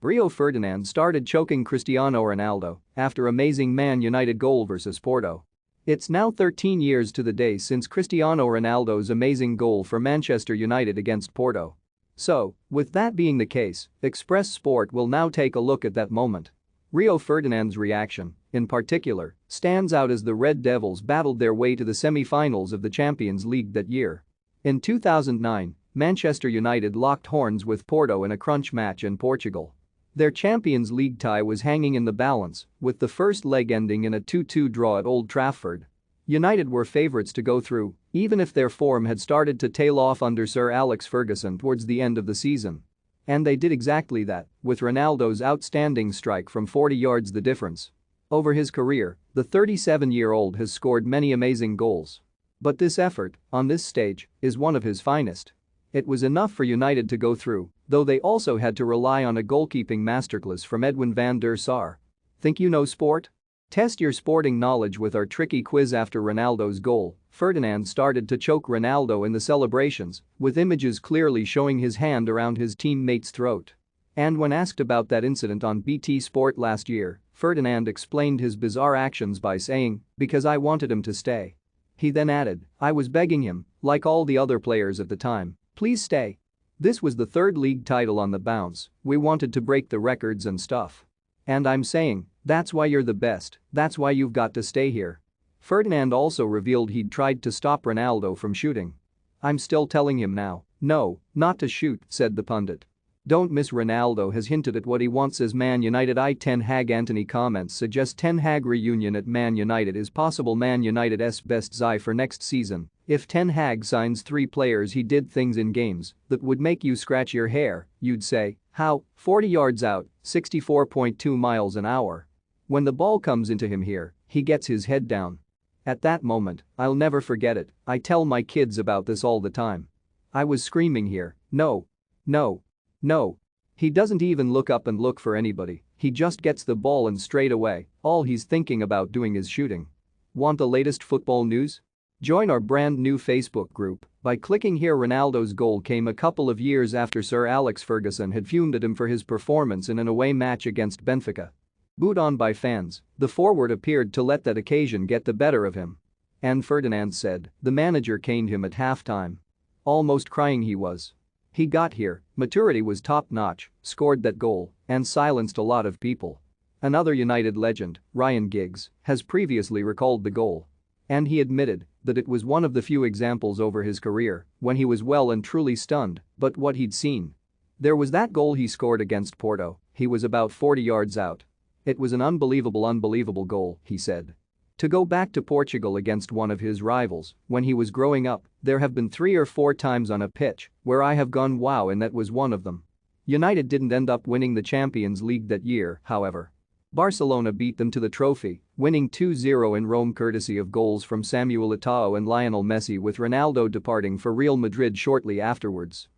Rio Ferdinand started choking Cristiano Ronaldo after amazing Man United goal versus Porto. It's now 13 years to the day since Cristiano Ronaldo's amazing goal for Manchester United against Porto. So, with that being the case, Express Sport will now take a look at that moment. Rio Ferdinand's reaction, in particular, stands out as the Red Devils battled their way to the semi-finals of the Champions League that year. In 2009, Manchester United locked horns with Porto in a crunch match in Portugal. Their Champions League tie was hanging in the balance, with the first leg ending in a 2-2 draw at Old Trafford. United were favourites to go through, even if their form had started to tail off under Sir Alex Ferguson towards the end of the season. And they did exactly that, with Ronaldo's outstanding strike from 40 yards the difference. Over his career, the 37-year-old has scored many amazing goals. But this effort, on this stage, is one of his finest. It was enough for United to go through, though they also had to rely on a goalkeeping masterclass from Edwin van der Sar. Think you know sport? Test your sporting knowledge with our tricky quiz. After Ronaldo's goal, Ferdinand started to choke Ronaldo in the celebrations, with images clearly showing his hand around his teammate's throat. And when asked about that incident on BT Sport last year, Ferdinand explained his bizarre actions by saying, "Because I wanted him to stay." He then added, "I was begging him, like all the other players at the time, please stay. This was the third league title on the bounce, we wanted to break the records and stuff. And I'm saying, that's why you're the best, that's why you've got to stay here." Ferdinand also revealed he'd tried to stop Ronaldo from shooting. "I'm still telling him now, no, not to shoot," said the pundit. Don't miss Ronaldo has hinted at what he wants as Man United Ten Hag. Anthony comments suggest Ten Hag reunion at Man United is possible. Man United's best eye for next season. If Ten Hag signs 3 players he did things in games that would make you scratch your hair, you'd say, how? 40 yards out, 64.2 miles an hour. When the ball comes into him here, he gets his head down. At that moment, I'll never forget it, I tell my kids about this all the time. I was screaming here, no. No. No. He doesn't even look up and look for anybody, he just gets the ball and straight away, all he's thinking about doing is shooting. Want the latest football news? Join our brand new Facebook group by clicking here. Ronaldo's goal came a couple of years after Sir Alex Ferguson had fumed at him for his performance in an away match against Benfica. Booed on by fans, the forward appeared to let that occasion get the better of him. And Ferdinand said the manager caned him at halftime. Almost crying he was. He got here, maturity was top-notch, scored that goal, and silenced a lot of people. Another United legend, Ryan Giggs, has previously recalled the goal. And he admitted that it was one of the few examples over his career when he was well and truly stunned by what he'd seen. There was that goal he scored against Porto, he was about 40 yards out. It was an unbelievable goal, he said. To go back to Portugal against one of his rivals, when he was growing up, there have been 3 or 4 times on a pitch where I have gone wow, and that was one of them. United didn't end up winning the Champions League that year, however. Barcelona beat them to the trophy, winning 2-0 in Rome courtesy of goals from Samuel Eto'o and Lionel Messi, with Ronaldo departing for Real Madrid shortly afterwards.